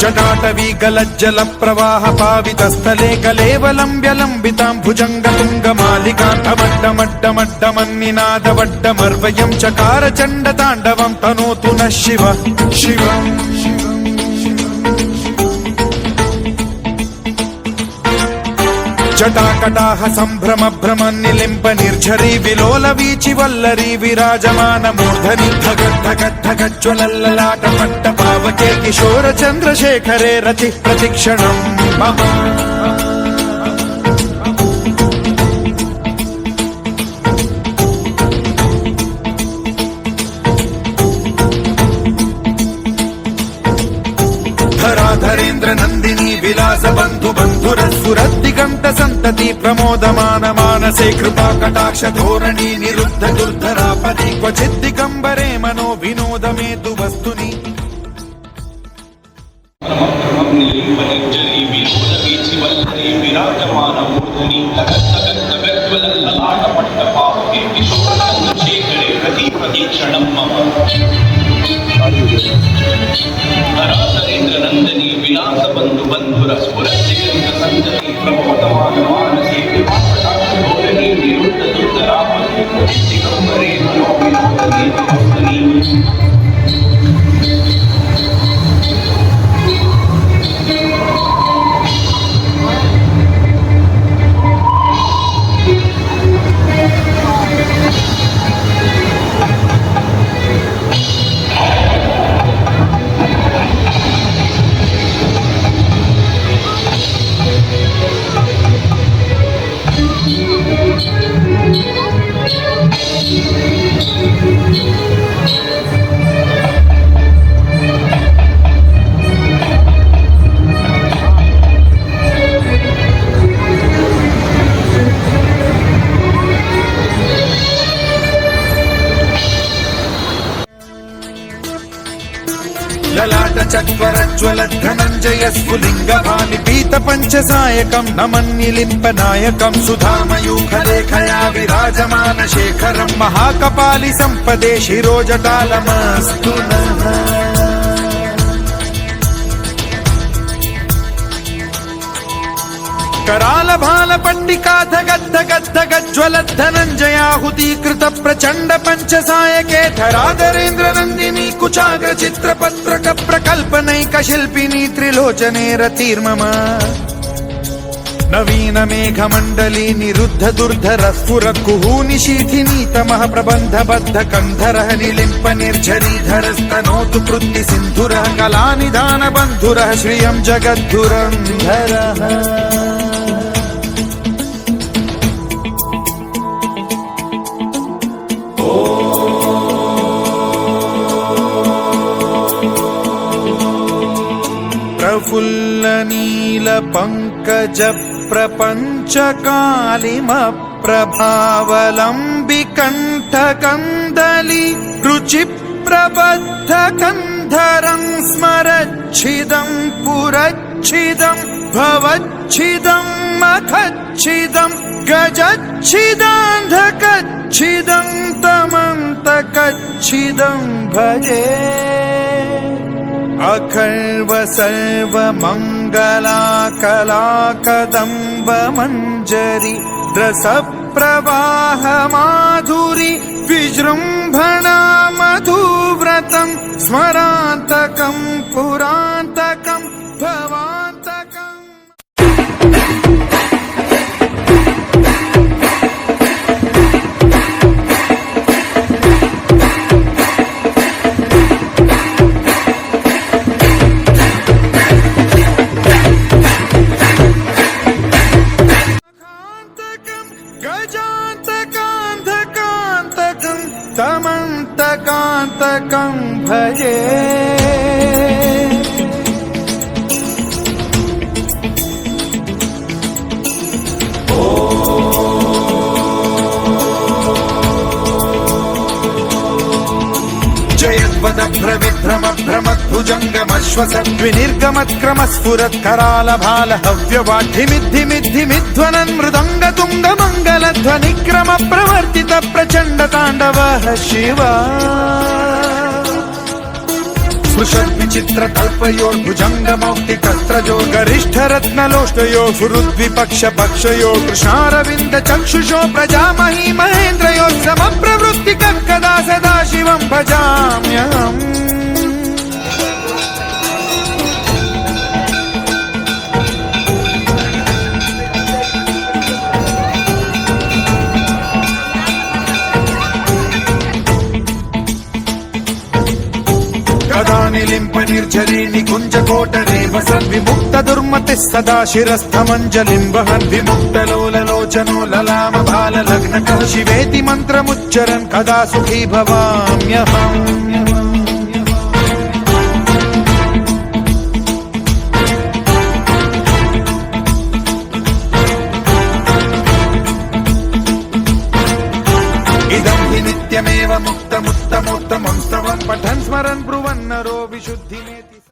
जटाटवी गलज्जल प्रवाह पावितस्थले कलेवलम्ब्य लम्बितां भुजङ्गतुङ्गमालिकान्तमड्डमड्डमड्डमन्निनादवड्डमर्वयं चकार चण्डताण्डवं तनोतु नः शिव शिव जटाकटाह सम्भ्रम भ्रम निलिम्ब निर्झरी विलोल वीचि वल्लरी विराजमान मूर्धनि धगद्धगद्धगज्ज्वलल्ललाट पट्ट पावके किशोर चन्द्रशेखरे रति प्रतिक्षणम् मम धराधरेन्द्र नन्दिनी विलास बन्धु बन्धुरस्फुरद्दिगन्त सन्तति प्रमोदमान मानसे कृपा कटाक्ष धोरणी निरुद्ध दुर्धरापदि क्वचिद्दिगम्बरे मनो विनोद मेतु वस्तुनि धराधरेन्द्र नंदनी विलास बंधु बंधुर स्फुरद्दिगंत संतति प्रमोदमान मानसे कृपा कटाक्ष धोरणी निरुद्ध दुर्धरापदि क्वचिद्दिगम्बरे मनो विनोद मेतु वस्तुनि ललाट चत्वरज्वल धनञ्जय स्फुलिङ्गभानि पीत पञ्चसायकं नमन्निलिम्प नायकं सुधामयूखलेखया विराजमान शेखरं महाकपालि सम्पदे शिरोजटालमस्तु नः कराल भाल पंडिका धगद्धगद्धगज्ज्वल धनञ्जयाहुतीकृत प्रचण्ड पञ्चसायके धराधरेन्द्र नन्दिनी कुचाग्र चित्रपत्रक प्रकल्पनैक शिल्पिनी त्रिलोचने रतिर्मम नवीन मेघमण्डली निरुद्ध दुर्धर स्फुर कुहूनि शीथिनी तमः प्रबन्ध बद्ध कन्धरः निलिम्प निर्झरीधरस्तनोतु कृत्ति सिन्धुरः कलानिधान बन्धुरः श्रियं जगद्धुरन्धरः प्रफुल्ल नील पंकज प्रपंच कालिम प्रभावलंबि कंठ कंदली रुचि प्रबद्ध कंधरं स्मरच्छिदं पुरच्छिदं भवच्छिदं मखच्छिदं गजच्छिदान्धकच्छिदं तमन्तकच्छिदं भजे अखर्व सर्व मंगला कला कदम्ब मंजरी रस प्रवाह माधुरी विजृंभणा मधुव्रतं स्मरान्तकं पुरान्तकं भवान्तकम् गजान्तकान्धकान्तकं तमन्तकान्तकं भजे जयद्वद भ्रविभ्रम भ्रमद्भुजङ्गमश्वसद्विनिर्गमत्क्रम स्फुरत्कराल भाल हव्यवाढ्यमिद्धिमिद्धिमिध्वनन् मृदङ्ग तुङ्ग मङ्गलध्वनिक्रम प्रवर्तित प्रचण्ड ताण्डवः शिव स्पृशद्विचित्रकल्पयोर्भुजङ्गमौक्तिकस्त्रजो गरिष्ठरत्नलोष्टयो सुहृद्विपक्षपक्षयो कृष्णारविन्द चक्षुषो प्रजामही महेन्द्रयो समप्रवृत्तिकः कदा सदा शिवं भजाम्यहम् निलिम्प निर्झरी निकुञ्जकोटरे वसद्विमुक्त दुर्मतिः सदा शिरस्थमञ्जलिं वहन् विमुक्तलोललोचनो ललाम बाललग्नकः शिवेति मन्त्रमुच्चरन् कदा सुखी भवाम्यहम् इदं हि नित्यमेव मुक्तमुत्तमोत्तमं स्तवं पठन् स्मरन् ब्रुवन्नरो विशुद्धिमेति